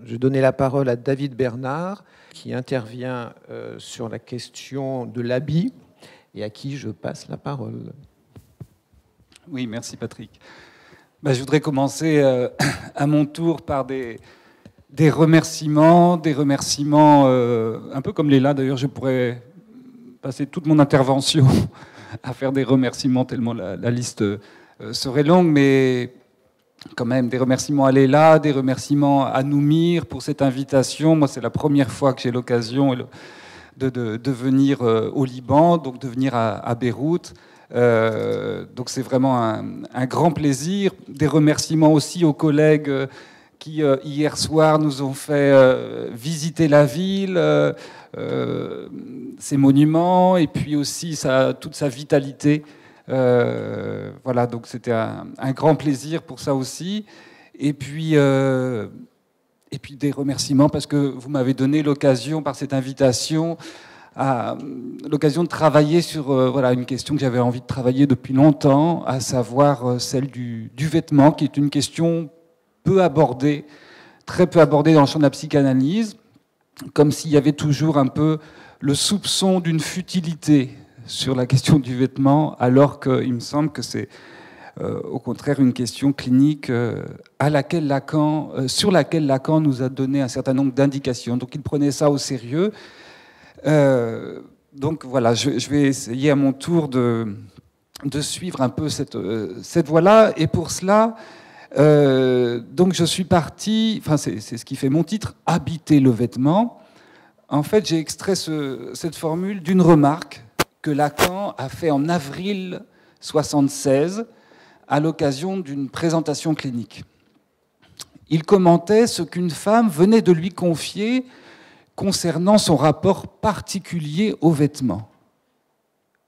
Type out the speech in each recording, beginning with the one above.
Je vais donner la parole à David Bernard, qui intervient sur la question de l'habit et à qui je passe la parole. Oui, merci Patrick. Je voudrais commencer à mon tour par des remerciements, un peu comme Léla. D'ailleurs, je pourrais passer toute mon intervention à faire des remerciements, tellement la liste serait longue, mais quand même des remerciements à Léla, des remerciements à Noumir pour cette invitation. Moi, c'est la première fois que j'ai l'occasion de venir au Liban, donc de venir à Beyrouth. Donc c'est vraiment un grand plaisir. Des remerciements aussi aux collègues qui hier soir nous ont fait visiter la ville, ses monuments, et puis aussi toute sa vitalité. Voilà, donc c'était un grand plaisir pour ça aussi. Et puis des remerciements parce que vous m'avez donné l'occasion, par cette invitation, l'occasion de travailler sur une question que j'avais envie de travailler depuis longtemps, à savoir celle du vêtement, qui est une question très peu abordée dans le champ de la psychanalyse, comme s'il y avait toujours un peu le soupçon d'une futilité sur la question du vêtement, alors qu'il me semble que c'est au contraire une question clinique sur laquelle Lacan nous a donné un certain nombre d'indications. Donc il prenait ça au sérieux. Donc voilà, je vais essayer à mon tour de suivre un peu cette voie-là. Et pour cela, donc je suis parti, c'est ce qui fait mon titre, habiter le vêtement. En fait, j'ai extrait cette formule d'une remarque que Lacan a fait en avril 1976 à l'occasion d'une présentation clinique. Il commentait ce qu'une femme venait de lui confier concernant son rapport particulier aux vêtements.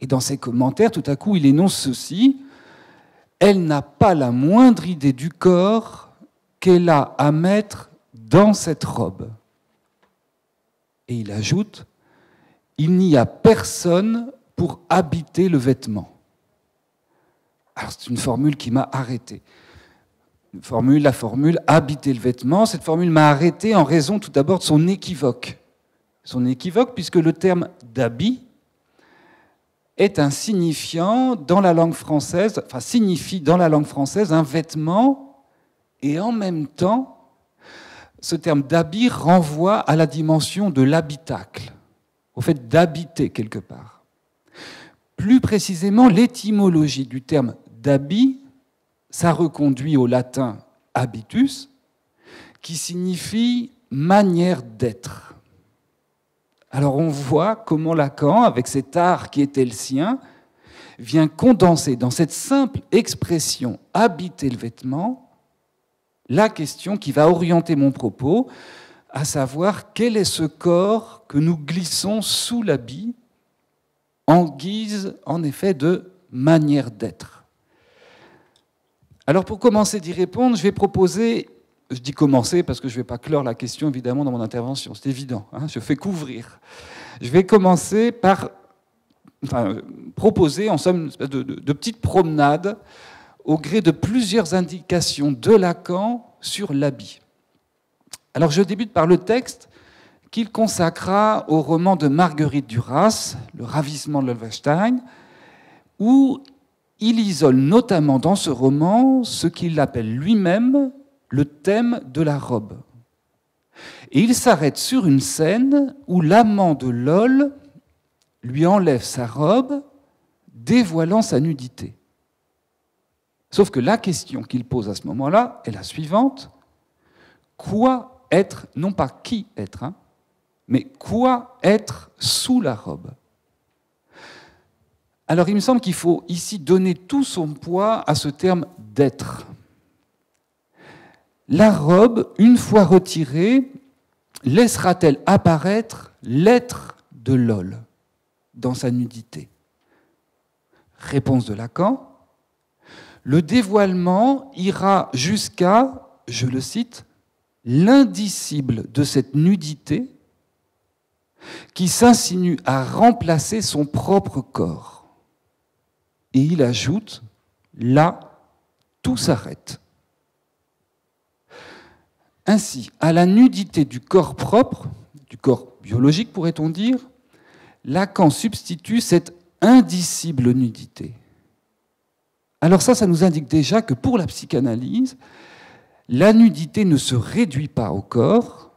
Et dans ses commentaires, tout à coup, il énonce ceci: elle n'a pas la moindre idée du corps qu'elle a à mettre dans cette robe. Et il ajoute: il n'y a personne pour habiter le vêtement. Alors c'est une formule qui m'a arrêté. La formule habiter le vêtement, cette formule m'a arrêté en raison tout d'abord de son équivoque. Son équivoque puisque le terme d'habit est un signifiant dans la langue française, signifie dans la langue française un vêtement, et en même temps, ce terme d'habit renvoie à la dimension de l'habitacle, au fait d'habiter quelque part. Plus précisément, l'étymologie du terme d'habit, ça reconduit au latin habitus, qui signifie manière d'être. Alors on voit comment Lacan, avec cet art qui était le sien, vient condenser dans cette simple expression « habiter le vêtement » la question qui va orienter mon propos, à savoir quel est ce corps que nous glissons sous l'habit en guise, en effet, de manière d'être. Alors pour commencer d'y répondre, je vais proposer, je dis commencer parce que je ne vais pas clore la question évidemment dans mon intervention, c'est évident, je fais couvrir. Je vais commencer par proposer en somme une espèce de petite promenade au gré de plusieurs indications de Lacan sur l'habit. Alors je débute par le texte qu'il consacra au roman de Marguerite Duras, Le ravissement de Lolwenstein, où il isole notamment dans ce roman ce qu'il appelle lui-même le thème de la robe. Et il s'arrête sur une scène où l'amant de Lol lui enlève sa robe, dévoilant sa nudité. Sauf que la question qu'il pose à ce moment-là est la suivante: quoi être, non pas qui être, mais quoi être sous la robe? Alors il me semble qu'il faut ici donner tout son poids à ce terme d'être. La robe, une fois retirée, laissera-t-elle apparaître l'être de Lol dans sa nudité? Réponse de Lacan: le dévoilement ira jusqu'à, je le cite, l'indicible de cette nudité qui s'insinue à remplacer son propre corps. Et il ajoute, là, tout s'arrête. Ainsi, à la nudité du corps propre, du corps biologique pourrait-on dire, Lacan substitue cette indicible nudité. Alors ça nous indique déjà que pour la psychanalyse, la nudité ne se réduit pas au corps,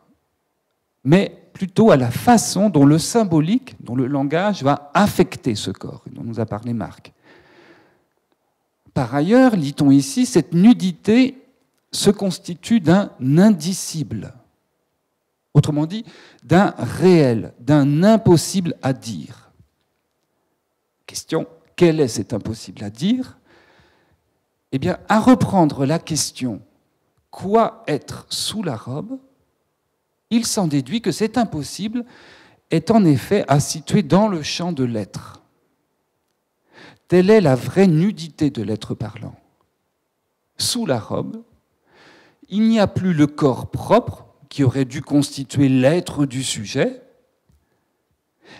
mais plutôt à la façon dont le symbolique, dont le langage va affecter ce corps, dont nous a parlé Marc. Par ailleurs, lit-on ici, cette nudité se constitue d'un indicible. Autrement dit, d'un réel, d'un impossible à dire. Question, quel est cet impossible à dire? Eh bien, à reprendre la question « Quoi être sous la robe ?» il s'en déduit que cet impossible est en effet à situer dans le champ de l'être. Telle est la vraie nudité de l'être parlant. Sous la robe, il n'y a plus le corps propre, qui aurait dû constituer l'être du sujet,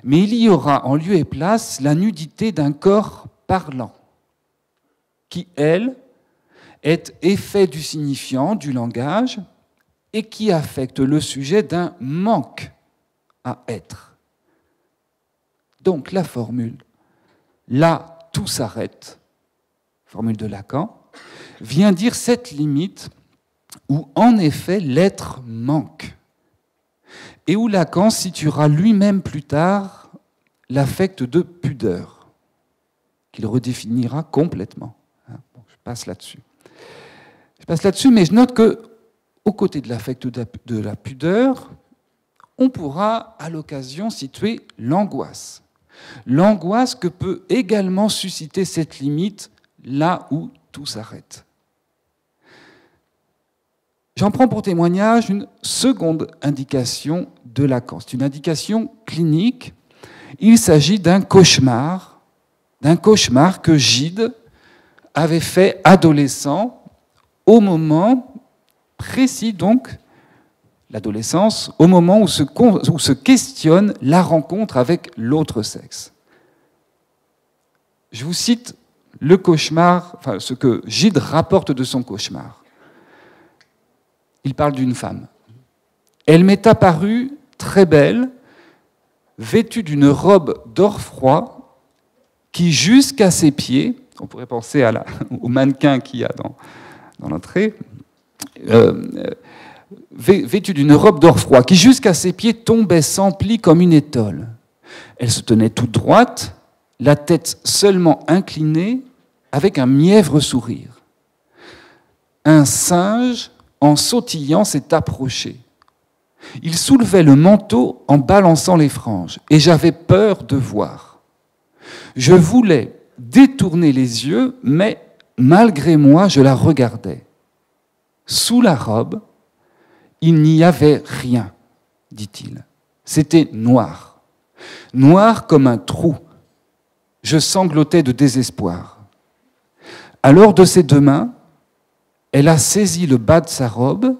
mais il y aura en lieu et place la nudité d'un corps parlant, qui, elle, est effet du signifiant, du langage, et qui affecte le sujet d'un manque à être. Donc la formule « là, tout s'arrête », formule de Lacan, vient dire cette limite où en effet l'être manque, et où Lacan situera lui-même plus tard l'affect de pudeur, qu'il redéfinira complètement. Bon, je passe là-dessus. Mais je note que, aux côtés de l'affect de la pudeur, on pourra à l'occasion situer l'angoisse. L'angoisse que peut également susciter cette limite là où tout s'arrête. J'en prends pour témoignage une seconde indication de Lacan. C'est une indication clinique. Il s'agit d'un cauchemar que Gide avait fait adolescent au moment précis, donc, l'adolescence, au moment où se questionne la rencontre avec l'autre sexe. Je vous cite le cauchemar, enfin, ce que Gide rapporte de son cauchemar. Il parle d'une femme. Elle m'est apparue très belle, vêtue d'une robe d'or froid, qui jusqu'à ses pieds, on pourrait penser au mannequin qu'il y a dans l'entrée, vêtue d'une robe d'or froid, qui jusqu'à ses pieds tombait sans pli comme une étole. Elle se tenait toute droite, la tête seulement inclinée, avec un mièvre sourire. Un singe, en sautillant, s'est approché. Il soulevait le manteau en balançant les franges, et j'avais peur de voir. Je voulais détourner les yeux, mais malgré moi, je la regardais. Sous la robe, il n'y avait rien, dit-il. C'était noir. Noir comme un trou. Je sanglotais de désespoir. Alors, de ses deux mains, elle a saisi le bas de sa robe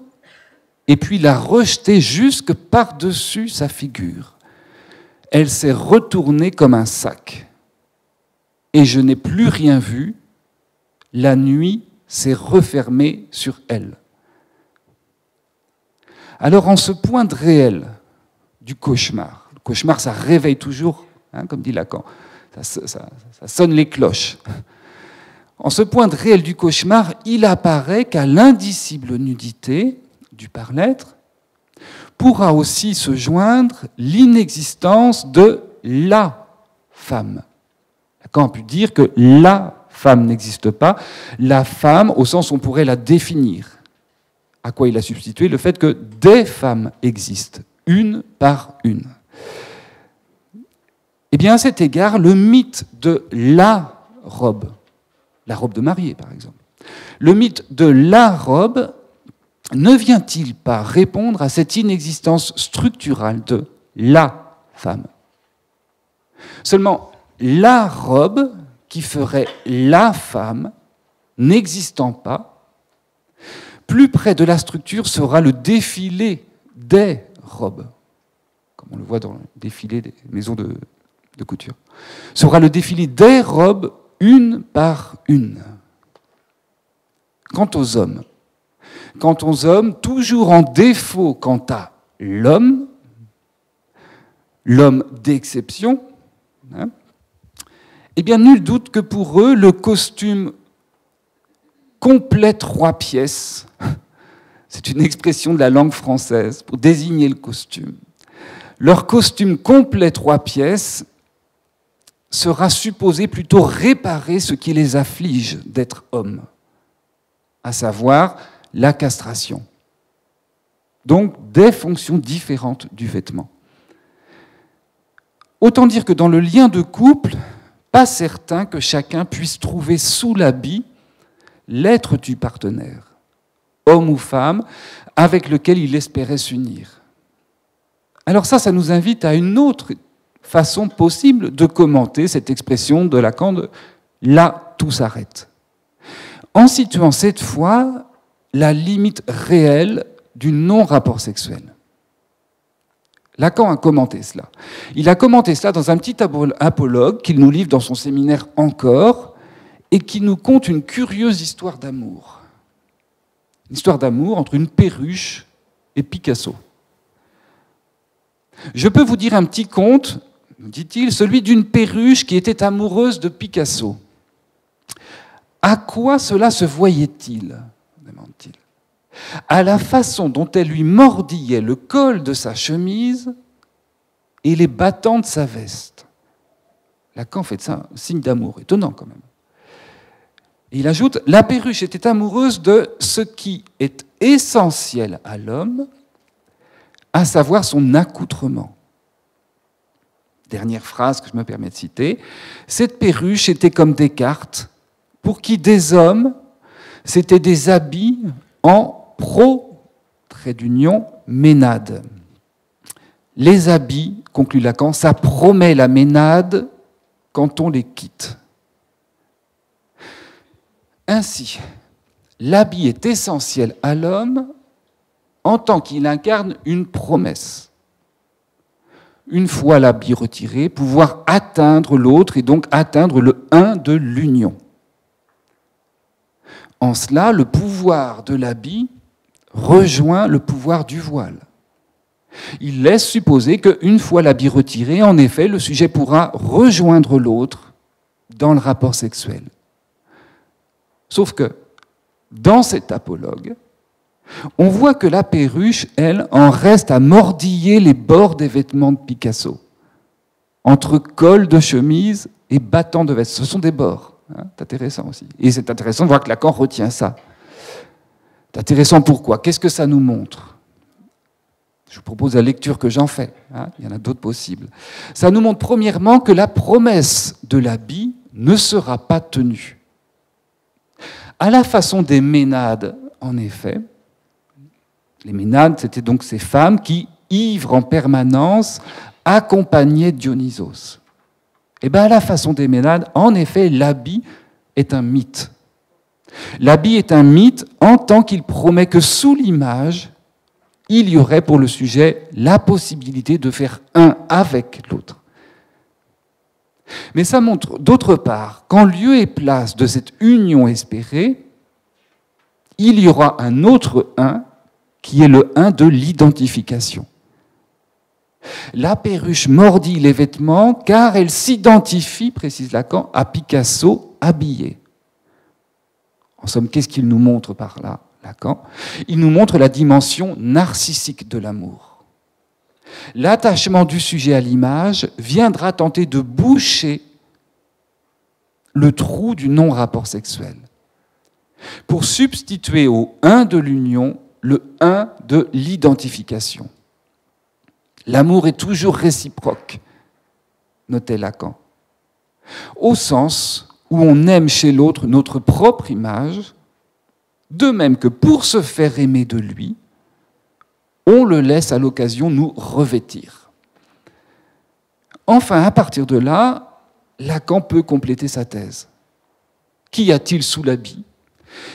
et puis l'a rejeté jusque par-dessus sa figure. Elle s'est retournée comme un sac. Et je n'ai plus rien vu. La nuit s'est refermée sur elle. Alors, en ce point de réel du cauchemar, le cauchemar, ça réveille toujours, comme dit Lacan, ça sonne les cloches. En ce point de réel du cauchemar, il apparaît qu'à l'indicible nudité du par-l'être pourra aussi se joindre l'inexistence de la femme. Lacan a pu dire que la femme n'existe pas, la femme au sens où on pourrait la définir. À quoi il a substitué le fait que des femmes existent, une par une. Eh bien, à cet égard, le mythe de la robe de mariée, par exemple, le mythe de la robe ne vient-il pas répondre à cette inexistence structurale de la femme? Seulement, la robe qui ferait la femme n'existant pas, plus près de la structure sera le défilé des robes, comme on le voit dans le défilé des maisons de couture. Sera le défilé des robes une par une. Quant aux hommes, quant aux hommes, toujours en défaut quant à l'homme d'exception, hein, eh bien, nul doute que pour eux, le costume complet 3 pièces, c'est une expression de la langue française pour désigner le costume. Leur costume complet 3 pièces sera supposé plutôt réparer ce qui les afflige d'être hommes, à savoir la castration. Donc, des fonctions différentes du vêtement. Autant dire que dans le lien de couple, pas certain que chacun puisse trouver sous l'habit l'être du partenaire, homme ou femme, avec lequel il espérait s'unir. Alors ça nous invite à une autre façon possible de commenter cette expression de Lacan de « là, tout s'arrête », en situant cette fois la limite réelle du non-rapport sexuel. Lacan a commenté cela. Il a commenté cela dans un petit apologue qu'il nous livre dans son séminaire Encore et qui nous conte une curieuse histoire d'amour. Une histoire d'amour entre une perruche et Picasso. Je peux vous dire un petit conte, dit-il, celui d'une perruche qui était amoureuse de Picasso. À quoi cela se voyait-il ? Demande-t-il. À la façon dont elle lui mordillait le col de sa chemise et les battants de sa veste. Lacan fait de ça un signe d'amour, étonnant quand même. Et il ajoute, la perruche était amoureuse de ce qui est essentiel à l'homme, à savoir son accoutrement. Dernière phrase que je me permets de citer, cette perruche était comme Descartes, pour qui des hommes, c'était des habits en ménade. Les habits, conclut Lacan, ça promet la ménade quand on les quitte. Ainsi, l'habit est essentiel à l'homme en tant qu'il incarne une promesse. Une fois l'habit retiré, pouvoir atteindre l'autre et donc atteindre le un de l'union. En cela, le pouvoir de l'habit rejoint le pouvoir du voile. Il laisse supposer qu'une fois l'habit retiré, en effet, le sujet pourra rejoindre l'autre dans le rapport sexuel. Sauf que, dans cet apologue, on voit que la perruche, elle, en reste à mordiller les bords des vêtements de Picasso, entre col de chemise et battant de veste. Ce sont des bords. C'est intéressant aussi. Et c'est intéressant de voir que Lacan retient ça. C'est intéressant pourquoi ? Qu'est-ce que ça nous montre ? Je vous propose la lecture que j'en fais. Il y en a d'autres possibles. Ça nous montre premièrement que la promesse de l'habit ne sera pas tenue. À la façon des ménades, en effet, les ménades, c'était donc ces femmes qui, ivres en permanence, accompagnaient Dionysos. Et bien, à la façon des ménades, en effet, l'habit est un mythe. L'habit est un mythe en tant qu'il promet que sous l'image, il y aurait pour le sujet la possibilité de faire un avec l'autre. Mais ça montre, d'autre part, qu'en lieu et place de cette union espérée, il y aura un autre un qui est le un de l'identification. La perruche mordit les vêtements car elle s'identifie, précise Lacan, à Picasso habillé. En somme, qu'est-ce qu'il nous montre par là, Lacan ? Il nous montre la dimension narcissique de l'amour. L'attachement du sujet à l'image viendra tenter de boucher le trou du non-rapport sexuel, pour substituer au un de l'union le un de l'identification. L'amour est toujours réciproque, notait Lacan, au sens où on aime chez l'autre notre propre image, de même que pour se faire aimer de lui, on le laisse à l'occasion nous revêtir. Enfin, à partir de là, Lacan peut compléter sa thèse. Qu'y a-t-il sous l'habit ?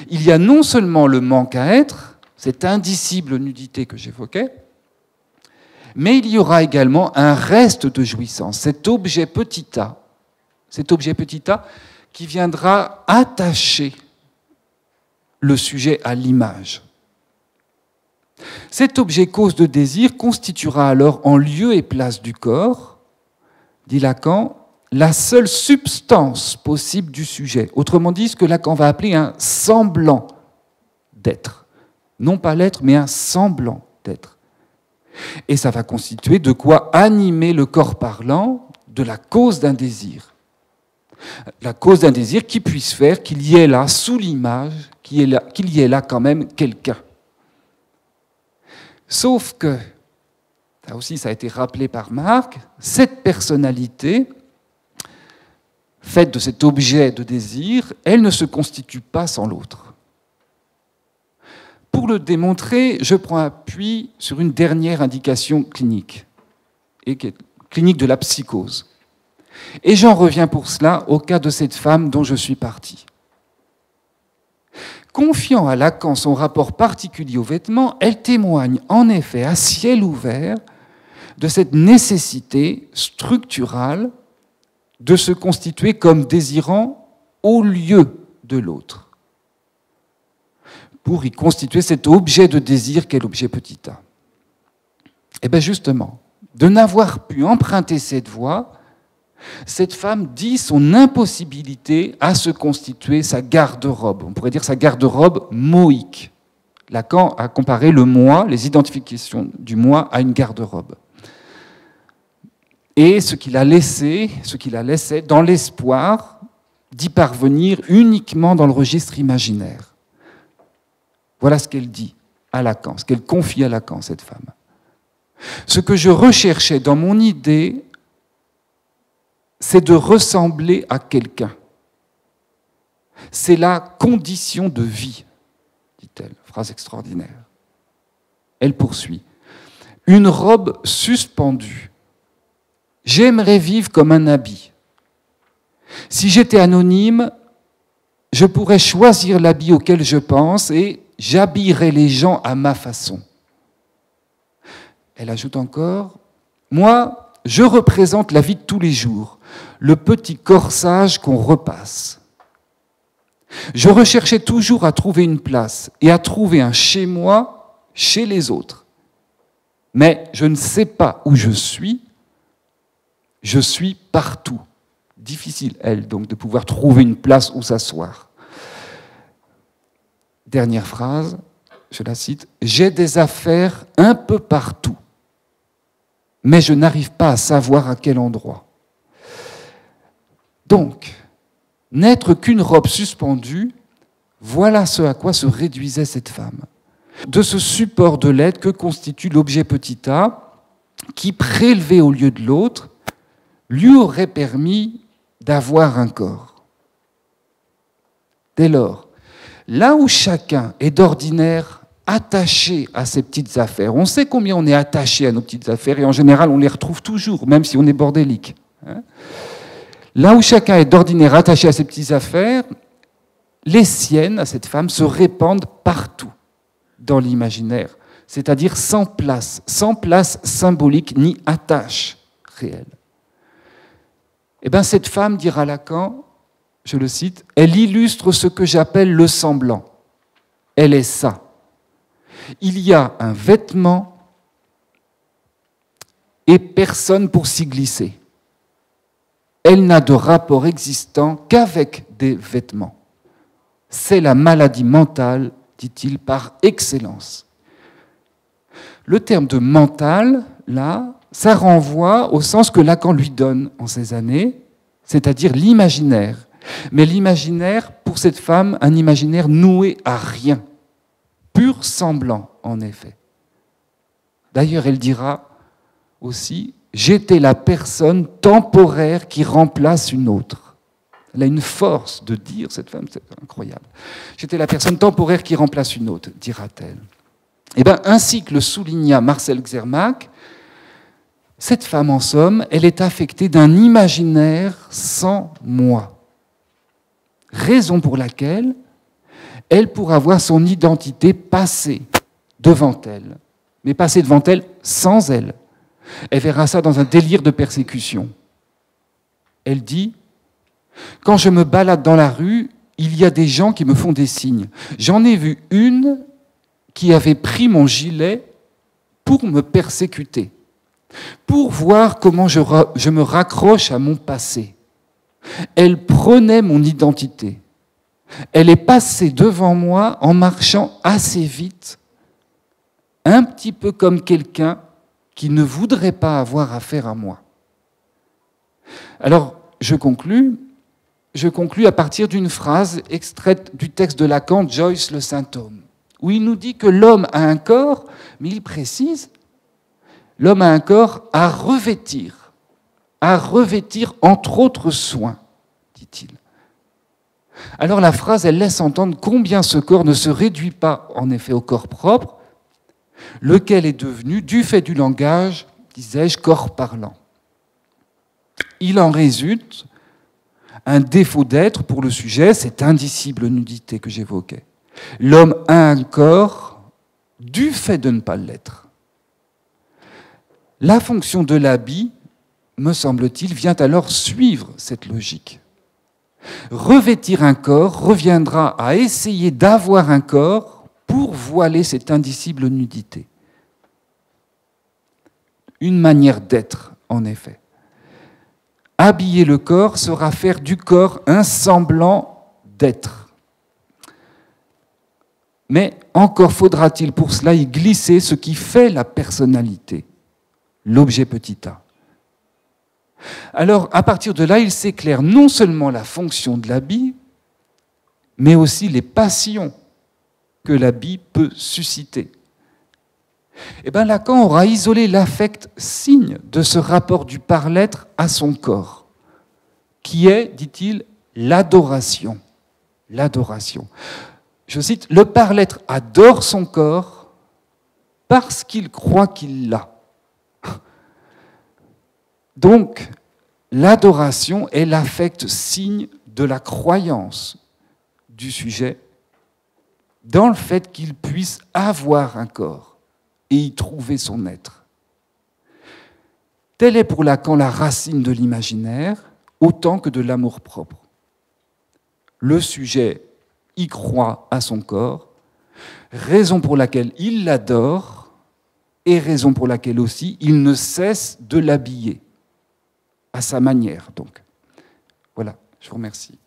Il y a non seulement le manque à être, cette indicible nudité que j'évoquais, mais il y aura également un reste de jouissance, cet objet petit a qui viendra attacher le sujet à l'image. Cet objet cause de désir constituera alors en lieu et place du corps, dit Lacan, la seule substance possible du sujet. Autrement dit, ce que Lacan va appeler un semblant d'être. Non pas l'être, mais un semblant d'être. Et ça va constituer de quoi animer le corps parlant de la cause d'un désir. La cause d'un désir qui puisse faire qu'il y ait là, sous l'image, qu'il y ait là quand même quelqu'un. Sauf que, là aussi ça a été rappelé par Marc, cette personnalité, faite de cet objet de désir, elle ne se constitue pas sans l'autre. Pour le démontrer, je prends appui sur une dernière indication clinique, et qui est clinique de la psychose. Et j'en reviens pour cela au cas de cette femme dont je suis parti. Confiant à Lacan son rapport particulier aux vêtements, elle témoigne en effet à ciel ouvert de cette nécessité structurale de se constituer comme désirant au lieu de l'autre, pour y constituer cet objet de désir qu'est l'objet petit a. Et bien justement, de n'avoir pu emprunter cette voie, cette femme dit son impossibilité à se constituer sa garde-robe. On pourrait dire sa garde-robe moïque. Lacan a comparé le moi, les identifications du moi, à une garde-robe. Et ce qu'il a laissé dans l'espoir d'y parvenir uniquement dans le registre imaginaire. Voilà ce qu'elle dit à Lacan, ce qu'elle confie à Lacan, cette femme. Ce que je recherchais dans mon idée, c'est de ressembler à quelqu'un. C'est la condition de vie, dit-elle, phrase extraordinaire. Elle poursuit. Une robe suspendue. J'aimerais vivre comme un habit. Si j'étais anonyme, je pourrais choisir l'habit auquel je pense et j'habillerais les gens à ma façon. Elle ajoute encore, moi, je représente la vie de tous les jours, le petit corsage qu'on repasse. Je recherchais toujours à trouver une place et à trouver un chez moi, chez les autres. Mais je ne sais pas où je suis partout. Difficile, elle, donc, de pouvoir trouver une place où s'asseoir. Dernière phrase, je la cite, « J'ai des affaires un peu partout, mais je n'arrive pas à savoir à quel endroit. » Donc, n'être qu'une robe suspendue, voilà ce à quoi se réduisait cette femme. De ce support de l'être que constitue l'objet petit a, qui, prélevé au lieu de l'autre, lui aurait permis d'avoir un corps. Dès lors, là où chacun est d'ordinaire attaché à ses petites affaires, on sait combien on est attaché à nos petites affaires, et en général, on les retrouve toujours, même si on est bordélique. Là où chacun est d'ordinaire attaché à ses petites affaires, les siennes, à cette femme, se répandent partout dans l'imaginaire, c'est-à-dire sans place symbolique ni attache réelle. Eh bien, cette femme, dira Lacan, je le cite, elle illustre ce que j'appelle le semblant. Elle est ça. Il y a un vêtement et personne pour s'y glisser. Elle n'a de rapport existant qu'avec des vêtements. C'est la maladie mentale, dit-il, par excellence. Le terme de mental, là, ça renvoie au sens que Lacan lui donne en ces années, c'est-à-dire l'imaginaire. Mais l'imaginaire, pour cette femme, un imaginaire noué à rien, pur semblant, en effet. D'ailleurs, elle dira aussi, j'étais la personne temporaire qui remplace une autre. Elle a une force de dire, cette femme, c'est incroyable. J'étais la personne temporaire qui remplace une autre, dira-t-elle. Eh bien, ainsi que le souligna Marcel Czermak, cette femme, en somme, elle est affectée d'un imaginaire sans moi. Raison pour laquelle elle pourra voir son identité passer devant elle, mais passer devant elle sans elle. Elle verra ça dans un délire de persécution. Elle dit, « Quand je me balade dans la rue, il y a des gens qui me font des signes. J'en ai vu une qui avait pris mon gilet pour me persécuter, pour voir comment je me raccroche à mon passé. Elle prenait mon identité. Elle est passée devant moi en marchant assez vite, un petit peu comme quelqu'un qui ne voudrait pas avoir affaire à moi. Alors, je conclus à partir d'une phrase extraite du texte de Lacan, Joyce le Saint-Homme, où il nous dit que l'homme a un corps, mais il précise, l'homme a un corps à revêtir entre autres soins, dit-il. Alors la phrase, elle laisse entendre combien ce corps ne se réduit pas en effet au corps propre, lequel est devenu, du fait du langage, disais-je, corps parlant. Il en résulte un défaut d'être pour le sujet, cette indicible nudité que j'évoquais. L'homme a un corps du fait de ne pas l'être. La fonction de l'habit, me semble-t-il, vient alors suivre cette logique. Revêtir un corps reviendra à essayer d'avoir un corps pour voiler cette indicible nudité. Une manière d'être, en effet. Habiller le corps sera faire du corps un semblant d'être. Mais encore faudra-t-il pour cela y glisser ce qui fait la personnalité, l'objet petit a. Alors, à partir de là, il s'éclaire non seulement la fonction de l'habit, mais aussi les passions que l'habit peut susciter. Eh bien, Lacan aura isolé l'affect signe de ce rapport du par-l'être à son corps, qui est, dit-il, l'adoration. L'adoration. Je cite, « Le par-l'être adore son corps parce qu'il croit qu'il l'a. » Donc, l'adoration est l'affect signe de la croyance du sujet dans le fait qu'il puisse avoir un corps et y trouver son être. Telle est pour Lacan la racine de l'imaginaire, autant que de l'amour-propre. Le sujet y croit à son corps, raison pour laquelle il l'adore, et raison pour laquelle aussi il ne cesse de l'habiller, à sa manière donc. Voilà, je vous remercie.